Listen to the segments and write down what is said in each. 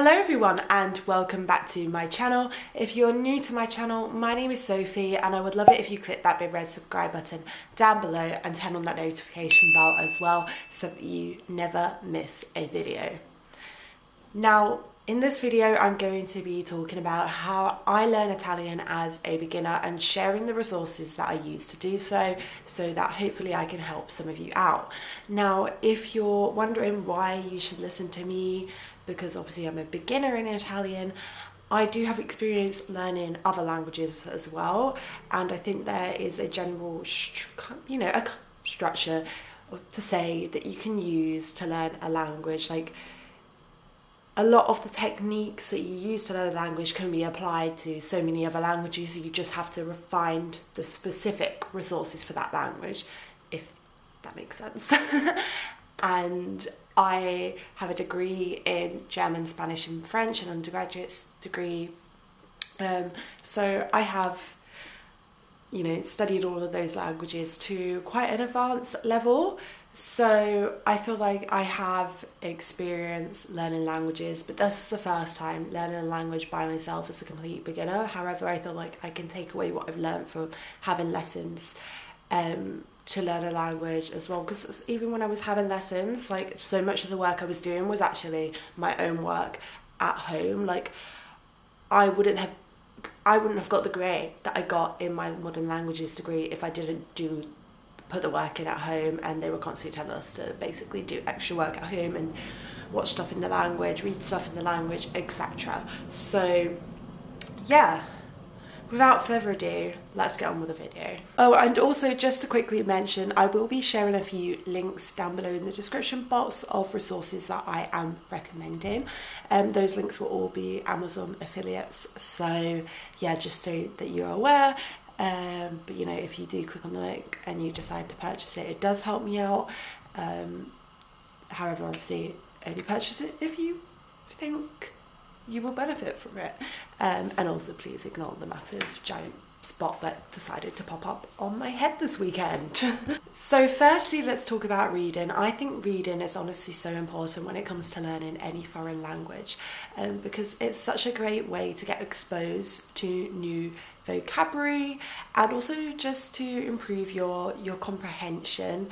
Hello everyone and welcome back to my channel. If you're new to my channel, my name is Sophie and I would love it if you click that big red subscribe button down below and turn on that notification bell as well so that you never miss a video. Now, in this video, I'm going to be talking about how I learn Italian as a beginner and sharing the resources that I use to do so, so that hopefully I can help some of you out. Now, if you're wondering why you should listen to me, because obviously I'm a beginner in Italian, I do have experience learning other languages as well, and I think there is a general, a structure to say that you can use to learn a language. Like, a lot of the techniques that you use to learn a language can be applied to so many other languages. You just have to refine the specific resources for that language, if that makes sense. And I have a degree in German, Spanish and French, an undergraduate degree. So I have, studied all of those languages to quite an advanced level. So I feel like I have experience learning languages, but this is the first time learning a language by myself as a complete beginner. However, I feel like I can take away what I've learned from having lessons to learn a language as well, because even when I was having lessons, like, so much of the work I was doing was actually my own work at home. Like, I wouldn't have got the grade that I got in my modern languages degree if I didn't put the work in at home, and they were constantly telling us to basically do extra work at home and watch stuff in the language, read stuff in the language, etc. So yeah, without further ado, let's get on with the video. Oh, and also just to quickly mention, I will be sharing a few links down below in the description box of resources that I am recommending. Those links will all be Amazon affiliates, so yeah, just so that you're aware. But if you do click on the link and you decide to purchase it, it does help me out. However, obviously only purchase it if you think you will benefit from it. And also please ignore the massive giant spot that decided to pop up on my head this weekend. So firstly, let's talk about reading. I think reading is honestly so important when it comes to learning any foreign language, because it's such a great way to get exposed to new vocabulary and also just to improve your comprehension.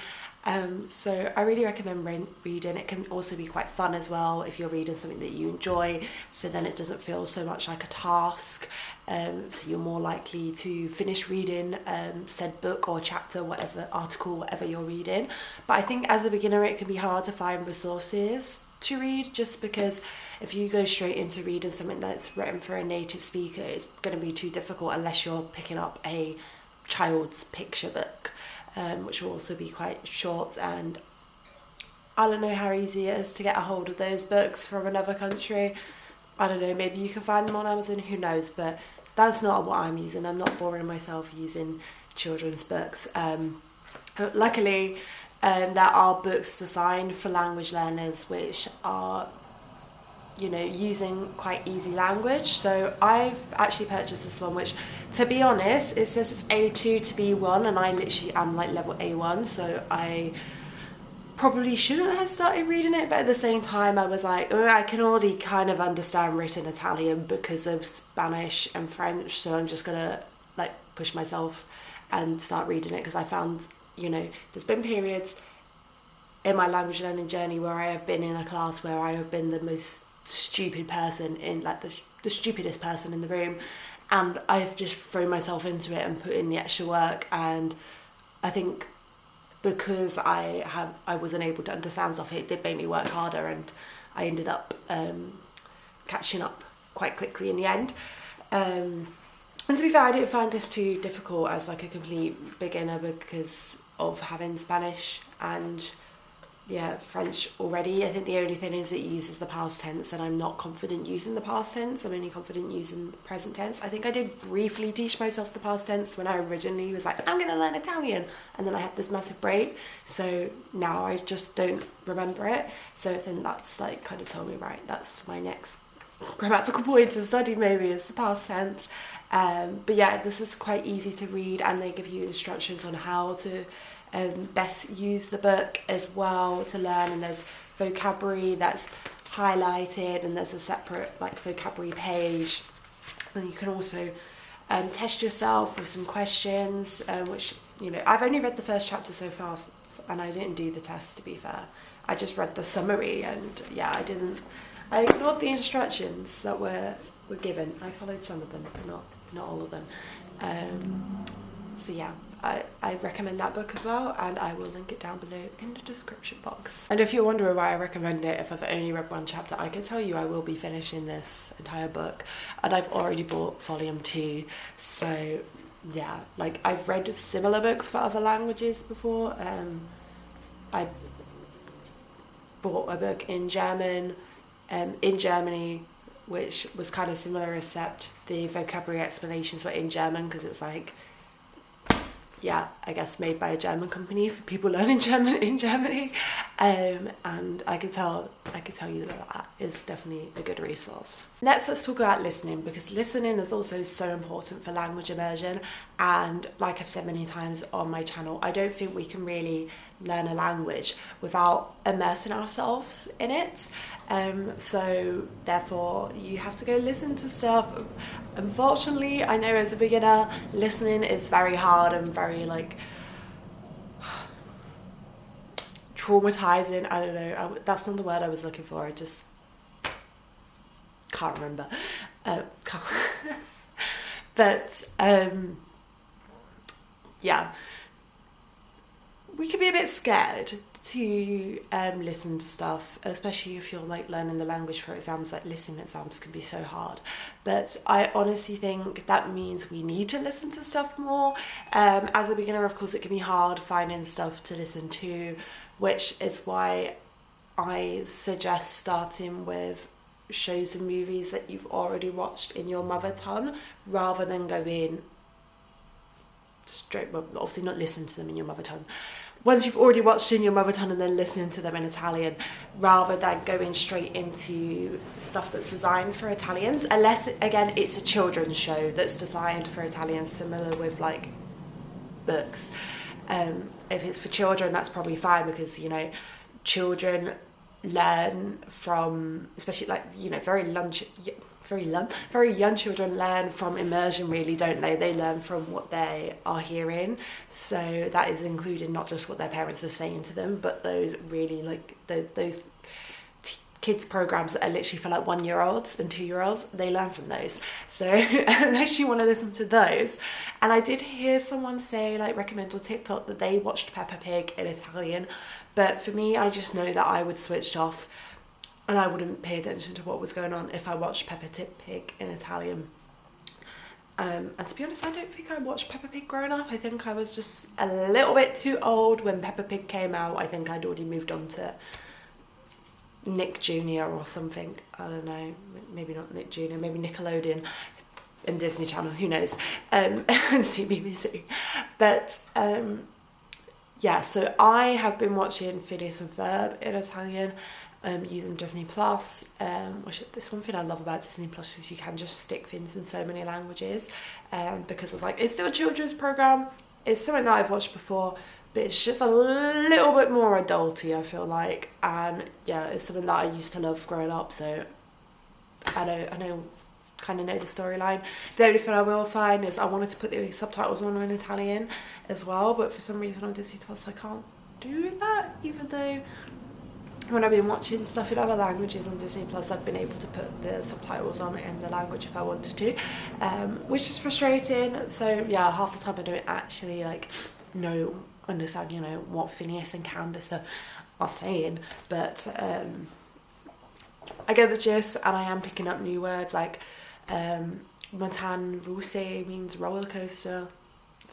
So I really recommend reading. It can also be quite fun as well if you're reading something that you enjoy, so then it doesn't feel so much like a task. So you're more likely to finish reading said book or chapter, whatever article, whatever you're reading. But I think as a beginner it can be hard to find resources to read, just because if you go straight into reading something that's written for a native speaker, it's going to be too difficult unless you're picking up a child's picture book, which will also be quite short, and I don't know how easy it is to get a hold of those books from another country. I don't know, maybe you can find them on Amazon, who knows, but that's not what I'm using. I'm not boring myself using children's books. Luckily, there are books designed for language learners which are, using quite easy language. So I've actually purchased this one, which, to be honest, it says it's A2 to B1, and I literally am like level A1, so I probably shouldn't have started reading it, but at the same time I was like, I can already kind of understand written Italian because of Spanish and French, so I'm just gonna push myself and start reading it, because I found, there's been periods in my language learning journey where I have been in a class where I have been the most stupid person in, the stupidest person in the room, and I've just thrown myself into it and put in the extra work. And I think because I wasn't able to understand stuff, it did make me work harder, and I ended up catching up quite quickly in the end. And to be fair, I didn't find this too difficult as a complete beginner because of having Spanish and French already. I think the only thing is it uses the past tense, and I'm not confident using the past tense. I'm only confident using the present tense. I think I did briefly teach myself the past tense when I originally was like, I'm going to learn Italian, and then I had this massive break, so now I just don't remember it. So I think that's kind of told me, right, that's my next grammatical point to study, maybe, is the past tense. But yeah, this is quite easy to read, and they give you instructions on how to best use the book as well to learn, and there's vocabulary that's highlighted, and there's a separate like vocabulary page. And you can also test yourself with some questions, which, you know, I've only read the first chapter so far, and I didn't do the test, to be fair. I just read the summary, and yeah, I ignored the instructions that were given. I followed some of them, but not all of them. So yeah, I recommend that book as well, and I will link it down below in the description box. And if you're wondering why I recommend it, if I've only read one chapter, I can tell you I will be finishing this entire book, and I've already bought volume 2. So yeah, like, I've read similar books for other languages before. I bought a book in German, in Germany, which was kind of similar, except the vocabulary explanations were in German, because it's like, yeah, I guess made by a German company for people learning German in Germany. And I could tell you that is definitely a good resource. Next, let's talk about listening, because listening is also so important for language immersion. And like I've said many times on my channel, I don't think we can really learn a language without immersing ourselves in it. So therefore you have to go listen to stuff. Unfortunately, I know as a beginner, listening is very hard and very like traumatizing. I don't know, that's not the word I was looking for. I just can't remember. But yeah, we can be a bit scared to listen to stuff, especially if you're like learning the language for exams. Like, listening exams can be so hard, but I honestly think that means we need to listen to stuff more. As a beginner, of course, it can be hard finding stuff to listen to, which is why I suggest starting with shows and movies that you've already watched in your mother tongue, rather than going straight, well, obviously not listen to them in your mother tongue, once you've already watched in your mother tongue and then listening to them in Italian, rather than going straight into stuff that's designed for Italians, unless, again, it's a children's show that's designed for Italians, similar with like books. If it's for children, that's probably fine, because, you know, children learn from, especially like, you know, very young children learn from immersion, really, don't they? They learn from what they are hearing. So that is including not just what their parents are saying to them, but those really like those kids programs that are literally for like 1-year-olds and 2-year-olds, they learn from those. So unless you want to listen to those. And I did hear someone say, like, recommend on TikTok that they watched Peppa Pig in Italian, but for me, I just know that I would switch off and I wouldn't pay attention to what was going on if I watched Peppa Pig in Italian. And to be honest, I don't think I watched Peppa Pig growing up. I think I was just a little bit too old when Peppa Pig came out. I think I'd already moved on to Nick Jr. or something. I don't know, maybe not Nick Jr., maybe Nickelodeon and Disney Channel, who knows, and CBBC. But yeah, so I have been watching Phineas and Ferb in Italian, using Disney Plus, which this one thing I love about Disney Plus is you can just stick things in so many languages, because it's like, it's still a children's program, it's something that I've watched before, but it's just a little bit more adulty, I feel like. And yeah, it's something that I used to love growing up, so I kind of know the storyline. The only thing I will find is I wanted to put the subtitles on in Italian as well, but for some reason on Disney Plus I can't do that, even though when I've been watching stuff in other languages on Disney Plus, I've been able to put the subtitles on in the language if I wanted to, which is frustrating. So yeah, half the time I don't actually like understand, you know, what Phineas and Candace are saying, but I get the gist, and I am picking up new words like montagne russe means roller coaster,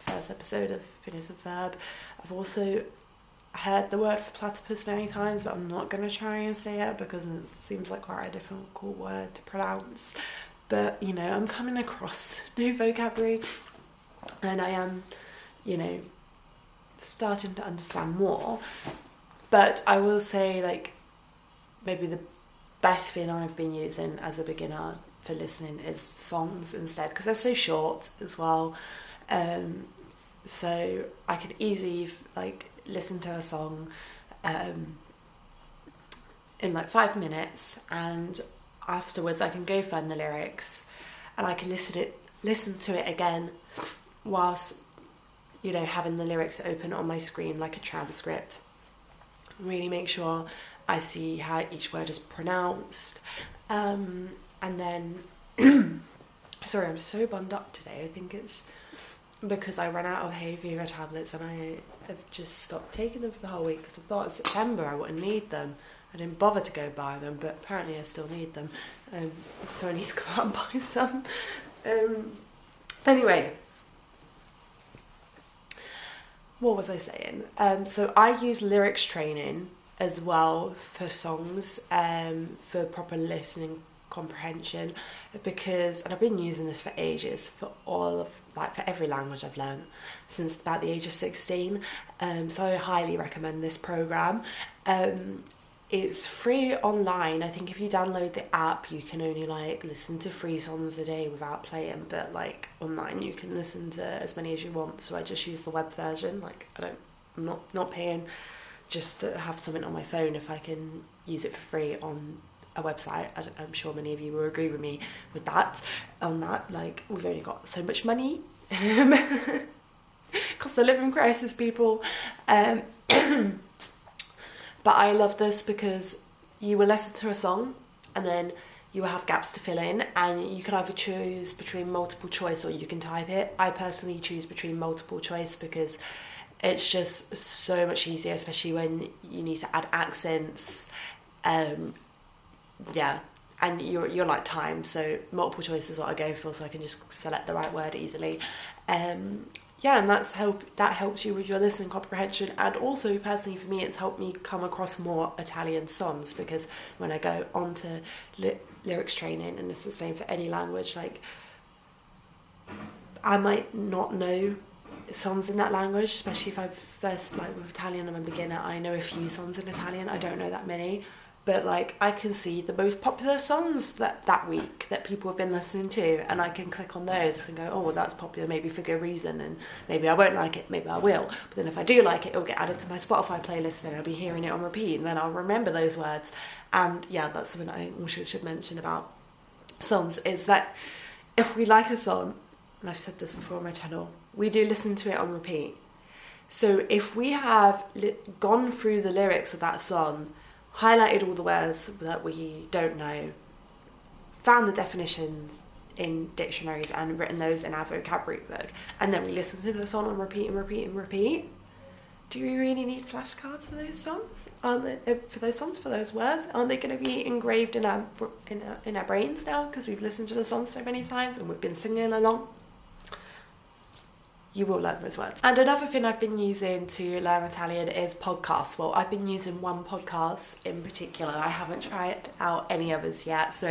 the first episode of Phineas and Ferb. I've also heard the word for platypus many times, but I'm not going to try and say it because it seems like quite a difficult word to pronounce. But, you know, I'm coming across new vocabulary, and I am, you know, starting to understand more. But I will say, like, maybe the best thing I've been using as a beginner for listening is songs instead, because they're so short as well. So I could easily like listen to a song in like 5 minutes, and afterwards I can go find the lyrics and I can listen to it again whilst, you know, having the lyrics open on my screen like a transcript. Really make sure I see how each word is pronounced. And then, sorry, I'm so bunged up today. I think it's because I ran out of hay fever tablets and I have just stopped taking them for the whole week because I thought in September I wouldn't need them. I didn't bother to go buy them, but apparently I still need them. So I need to go out and buy some. Anyway, what was I saying? So I use lyrics training as well for songs, for proper listening comprehension, because, and I've been using this for ages, for every language I've learned since about the age of 16. So I highly recommend this program. It's free online. I think if you download the app, you can only like listen to 3 songs a day without playing, but like online you can listen to as many as you want. So I just use the web version. Like I'm not paying just to have something on my phone if I can use it for free on a website. I'm sure many of you will agree with me with that. On that, like, we've only got so much money. Cost of living crisis, people. But I love this because you will listen to a song and then you will have gaps to fill in, and you can either choose between multiple choice or you can type it. I personally choose between multiple choice because it's just so much easier, especially when you need to add accents. Yeah, and you're like time, so multiple choice is what I go for, so I can just select the right word easily. Yeah, and that helps you with your listening comprehension, and also personally for me it's helped me come across more Italian songs, because when I go on to lyrics training, and it's the same for any language, like I might not know songs in that language, especially if I first, like with Italian, I'm a beginner, I know a few songs in Italian, I don't know that many. But like I can see the most popular songs that week that people have been listening to, and I can click on those and go, oh well, that's popular, maybe for good reason, and maybe I won't like it, maybe I will, but then if I do like it, it'll get added to my Spotify playlist and I'll be hearing it on repeat, and then I'll remember those words. And yeah, that's something I also should mention about songs, is that if we like a song, and I've said this before on my channel, we do listen to it on repeat. So if we have gone through the lyrics of that song, highlighted all the words that we don't know, found the definitions in dictionaries and written those in our vocabulary book, and then we listen to the song and repeat and repeat and repeat, do we really need flashcards for those songs? For those words? Aren't they going to be engraved in our brains now because we've listened to the song so many times and we've been singing along? You will learn those words. And another thing I've been using to learn Italian is podcasts. Well, I've been using one podcast in particular. I haven't tried out any others yet. So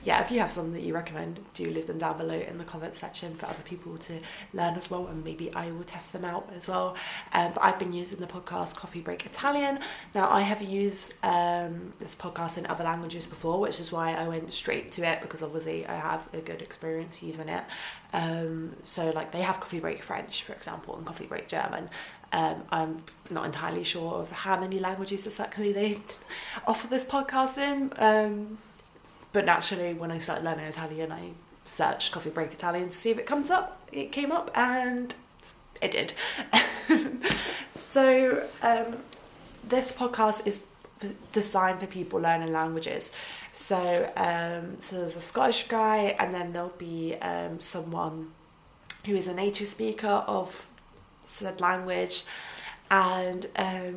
yeah, if you have some that you recommend, do leave them down below in the comments section for other people to learn as well, and maybe I will test them out as well. But I've been using the podcast Coffee Break Italian. Now, I have used this podcast in other languages before, which is why I went straight to it, because obviously I have a good experience using it. So like they have Coffee Break French, for example, and Coffee Break German. I'm not entirely sure of how many languages exactly they offer this podcast in, but naturally when I started learning Italian, I searched Coffee Break Italian to see if it comes up. It came up and it did. So this podcast is designed for people learning languages. So there's a Scottish guy, and then there'll be someone who is a native speaker of said language, and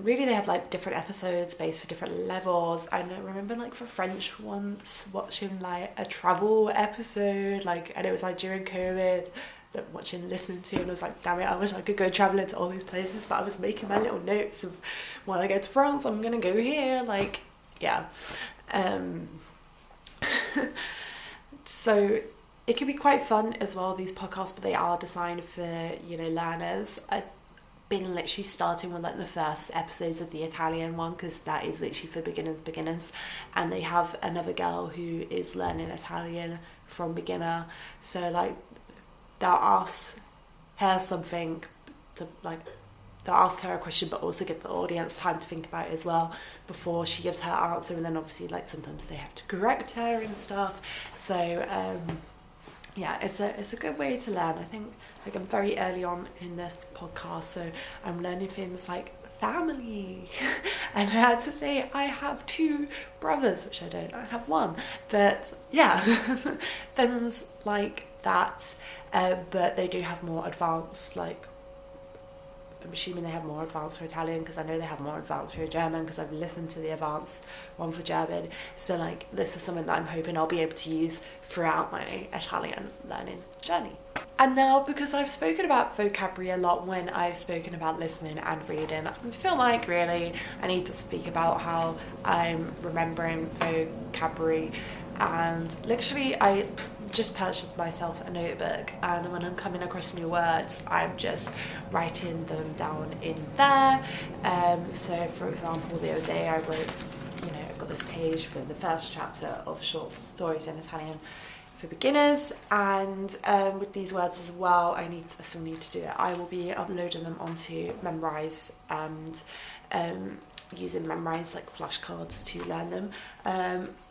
really they have like different episodes based for different levels. And I remember like for French once watching like a travel episode, like, and it was like during COVID, listening to, and I was like, damn it, I wish I could go travelling to all these places, but I was making my little notes of when I go to France, I'm gonna go here, like, yeah. So it can be quite fun as well, these podcasts, but they are designed for, you know, learners. I've been literally starting with like the first episodes of the Italian one, because that is literally for beginners, and they have another girl who is learning Italian from beginner, so like they'll ask her something to like they'll ask her a question, but also give the audience time to think about it as well before she gives her answer. And then obviously, like, sometimes they have to correct her and stuff. So yeah, it's a good way to learn. I think, like, I'm very early on in this podcast, so I'm learning things like family and I had to say I have 2 brothers, which I don't, I have 1, but yeah, things like that. But they do have more advanced, like, I'm assuming they have more advanced for Italian, because I know they have more advanced for German, because I've listened to the advanced one for German. So, like, this is something that I'm hoping I'll be able to use throughout my Italian learning journey. And now, because I've spoken about vocabulary a lot when I've spoken about listening and reading, I feel like really I need to speak about how I'm remembering vocabulary. And literally, I just purchased myself a notebook, and when I'm coming across new words, I'm just writing them down in there. So for example, the other day I wrote, I've got this page for the first chapter of short stories in Italian for beginners, and with these words as well, I still need to do it. I will be uploading them onto Memrise and using Memrise like flashcards to learn them.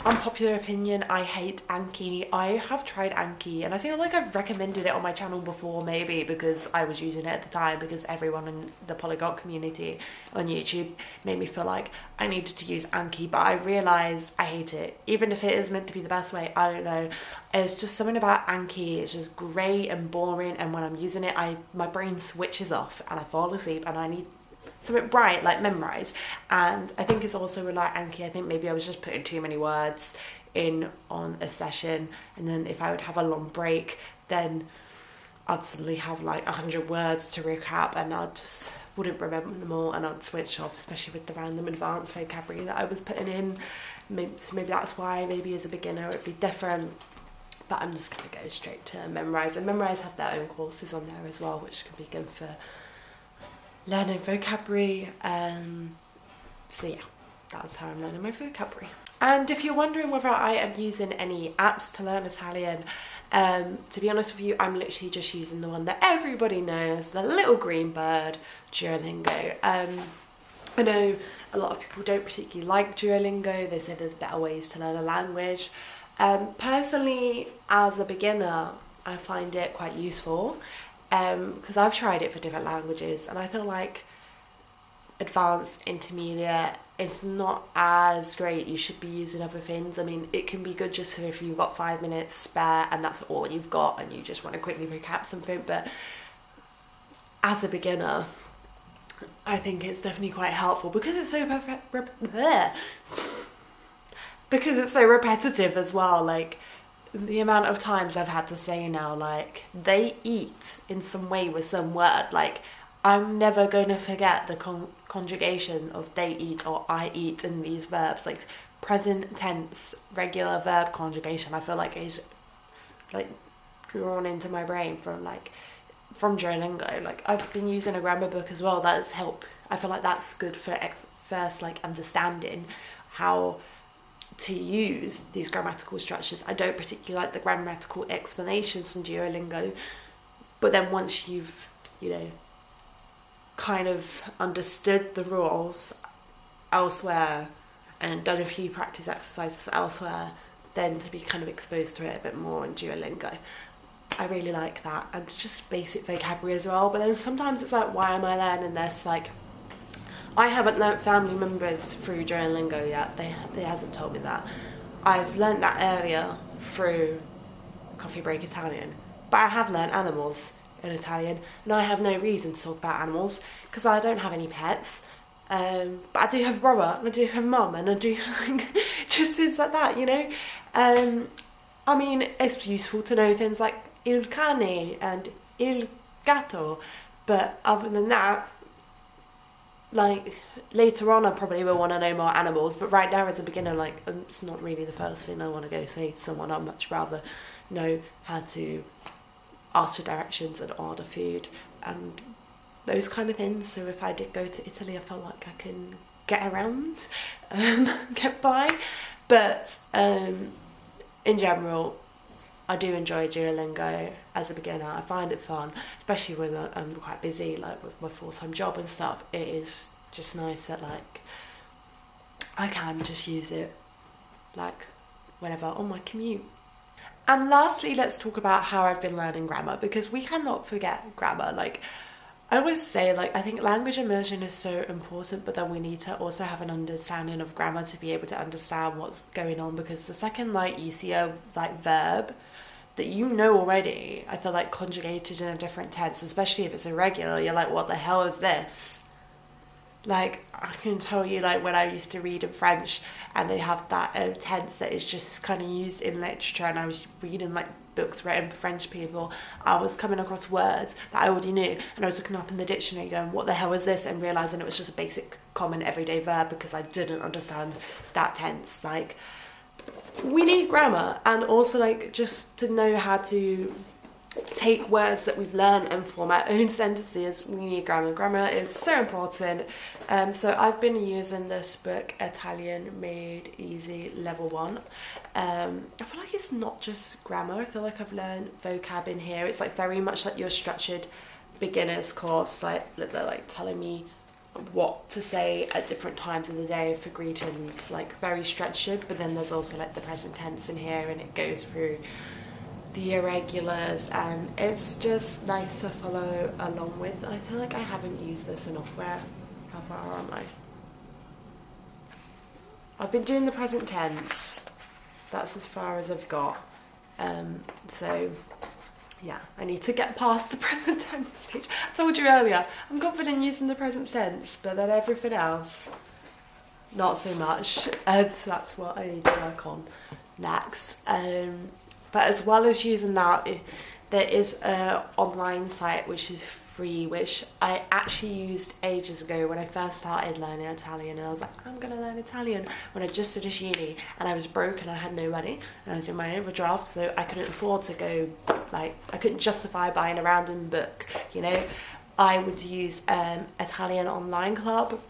Unpopular opinion, I hate Anki. I have tried Anki, and I feel like I've recommended it on my channel before, maybe because I was using it at the time, because everyone in the polyglot community on YouTube made me feel like I needed to use Anki, but I realise I hate it. Even if it is meant to be the best way, I don't know. It's just something about Anki, it's just grey and boring, and when I'm using it, my brain switches off and I fall asleep, and I need something bright like Memrise. And I think it's also like Anki, I think maybe I was just putting too many words in on a session, and then if I would have a long break, then I'd suddenly have like 100 words to recap, and I just wouldn't remember them all, and I'd switch off, especially with the random advanced vocabulary that I was putting in. So maybe that's why, maybe as a beginner it'd be different, but I'm just going to go straight to Memrise. And Memrise have their own courses on there as well, which can be good for learning vocabulary. So yeah, that's how I'm learning my vocabulary. And if you're wondering whether I am using any apps to learn Italian, to be honest with you, I'm literally just using the one that everybody knows, the little green bird, Duolingo. I know a lot of people don't particularly like Duolingo. They say there's better ways to learn a language. Personally, as a beginner, I find it quite useful, because I've tried it for different languages, and I feel like advanced, intermediate, it's not as great. You should be using other things. I mean, it can be good just for if you've got 5 minutes spare and that's all you've got and you just want to quickly recap something, but as a beginner, I think it's definitely quite helpful because it's so repetitive as well. Like, the amount of times I've had to say now, like, they eat in some way with some word, like, I'm never going to forget the conjugation of they eat or I eat in these verbs. Like, present tense, regular verb conjugation, I feel like is like drawn into my brain from Duolingo. Like, I've been using a grammar book as well. That's helped. I feel like that's good for first, like, understanding how to use these grammatical structures. I don't particularly like the grammatical explanations from Duolingo, but then once you've, kind of understood the rules elsewhere and done a few practice exercises elsewhere, then to be kind of exposed to it a bit more in Duolingo. I really like that, and it's just basic vocabulary as well. But then sometimes it's like, why am I learning this? Like, I haven't learnt family members through Duolingo yet. They hasn't told me that. I've learnt that earlier through Coffee Break Italian, but I have learnt animals in Italian, and I have no reason to talk about animals because I don't have any pets. But I do have a brother, and I do have a mum, and I do just things like that, I mean, it's useful to know things like il cane and il gatto, but other than that, like, later on I probably will want to know more animals, but right now as a beginner, like, it's not really the first thing I want to go say to someone. I'd much rather know how to ask for directions and order food and those kind of things. So if I did go to Italy, I felt like I can get around, get by, but in general, I do enjoy Duolingo as a beginner. I find it fun, especially when I'm quite busy, like with my full-time job and stuff. It is just nice that like I can just use it like whenever on my commute. And lastly, let's talk about how I've been learning grammar, because we cannot forget grammar. Like I always say, like I think language immersion is so important, but then we need to also have an understanding of grammar to be able to understand what's going on, because the second like you see a like verb that you know already, I feel like conjugated in a different tense, especially if it's irregular, you're like, what the hell is this? Like I can tell you, like when I used to read in French and they have that tense that is just kind of used in literature, and I was reading like books written for French people, I was coming across words that I already knew, and I was looking up in the dictionary going, what the hell is this, and realising it was just a basic common everyday verb because I didn't understand that tense. Like we need grammar, and also like just to know how to take words that we've learned and form our own sentences. We need grammar. Grammar is so important. So I've been using this book, Italian Made Easy Level 1. I feel like it's not just grammar. I feel like I've learned vocab in here. It's like very much like your structured beginner's course. Like they're like telling me what to say at different times of the day for greetings, like very structured. But then there's also like the present tense in here, and it goes through the irregulars, and it's just nice to follow along with. I feel like I haven't used this enough. How far am I? I've been doing the present tense. That's as far as I've got. So yeah, I need to get past the present tense stage. I told you earlier, I'm confident using the present tense, but then everything else, not so much. So that's what I need to work on next. But as well as using that, there is an online site which is free, which I actually used ages ago when I first started learning Italian, and I was like, I'm going to learn Italian when I just finished uni, and I was broke and I had no money, and I was in my overdraft, so I couldn't afford to go, like, I couldn't justify buying a random book, you know. I would use Italian Online Club,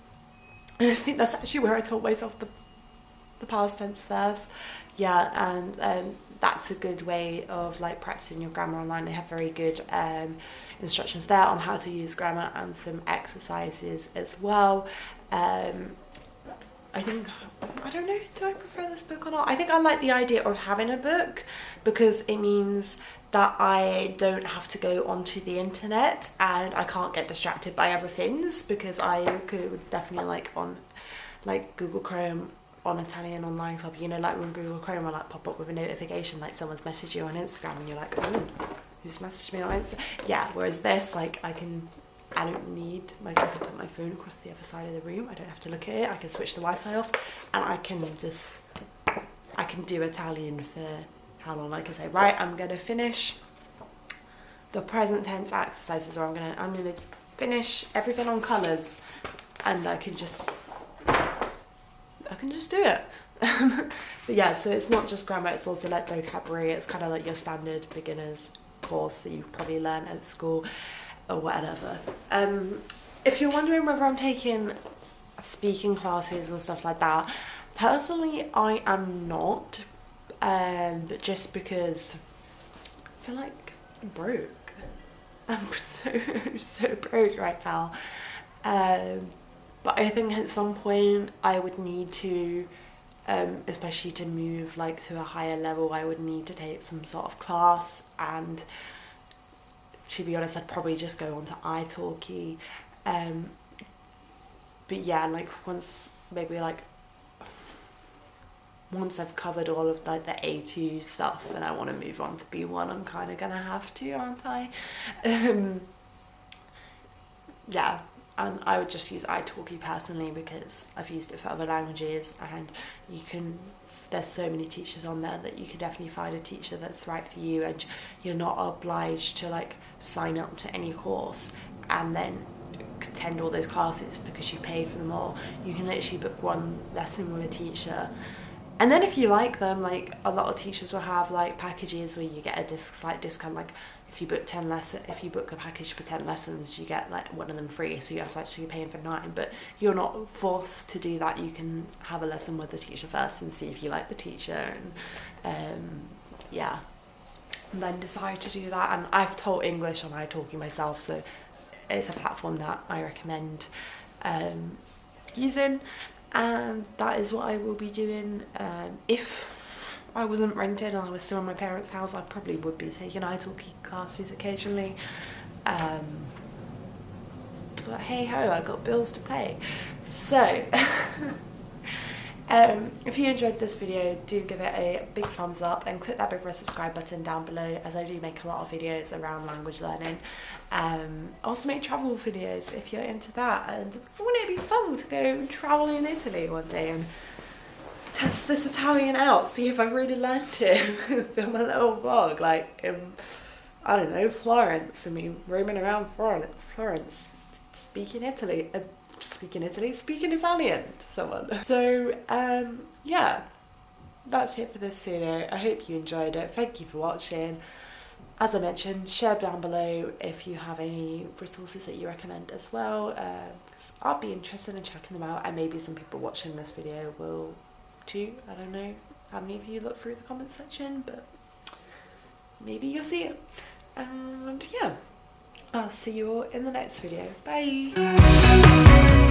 and I think that's actually where I taught myself the past tense first. Yeah, and that's a good way of like practicing your grammar online. They have very good instructions there on how to use grammar, and some exercises as well. I think, I don't know, do I prefer this book or not? I think I like the idea of having a book, because it means that I don't have to go onto the internet and I can't get distracted by other things, because I could definitely like on like Google Chrome on Italian Online Club, you know, like when Google Chrome will like pop up with a notification like someone's messaged you on Instagram, and you're like, oh, who's messaged me on Instagram? Yeah, whereas this, like I don't need, like I can put my phone across the other side of the room, I don't have to look at it, I can switch the Wi-Fi off, and I can do Italian for how long. Like I say, right, I'm gonna finish the present tense exercises, or I'm gonna finish everything on colours, and I can just do it. But yeah, so it's not just grammar, it's also like vocabulary. It's kind of like your standard beginner's course that you probably learn at school or whatever. If you're wondering whether I'm taking speaking classes and stuff like that, personally I am not, but just because I feel like I'm broke. I'm so broke right now. But I think at some point I would need to, especially to move like to a higher level, I would need to take some sort of class, and to be honest, I'd probably just go on to italki. But yeah, like once I've covered all of like the A2 stuff and I want to move on to B1, I'm kind of gonna have to, aren't I? Yeah. And I would just use italki personally, because I've used it for other languages, and there's so many teachers on there that you can definitely find a teacher that's right for you, and you're not obliged to like sign up to any course and then attend all those classes because you paid for them all. You can literally book one lesson with a teacher, and then if you like them, like a lot of teachers will have like packages where you get a slight discount, like if you book a package for 10 lessons, you get like one of them free, so you're actually paying for 9, but you're not forced to do that. You can have a lesson with the teacher first and see if you like the teacher, and yeah. and then decide to do that. And I've taught English on iTalki myself, so it's a platform that I recommend using, and that is what I will be doing. If I wasn't rented and I was still in my parents' house, I probably would be taking iTalki classes occasionally. But hey ho, I got bills to pay. So if you enjoyed this video, do give it a big thumbs up and click that big red subscribe button down below, as I do make a lot of videos around language learning. Also make travel videos if you're into that, and wouldn't it be fun to go travel in Italy one day and test this Italian out, see if I've really learned it, film a little vlog like in, I don't know, Florence, I mean roaming around Florence, speaking Italian to someone. So yeah, that's it for this video. I hope you enjoyed it. Thank you for watching. As I mentioned, share down below if you have any resources that you recommend as well, because I'll be interested in checking them out, and maybe some people watching this video will too. I don't know how many of you look through the comments section, but maybe you'll see it. And yeah, I'll see you all in the next video. Bye!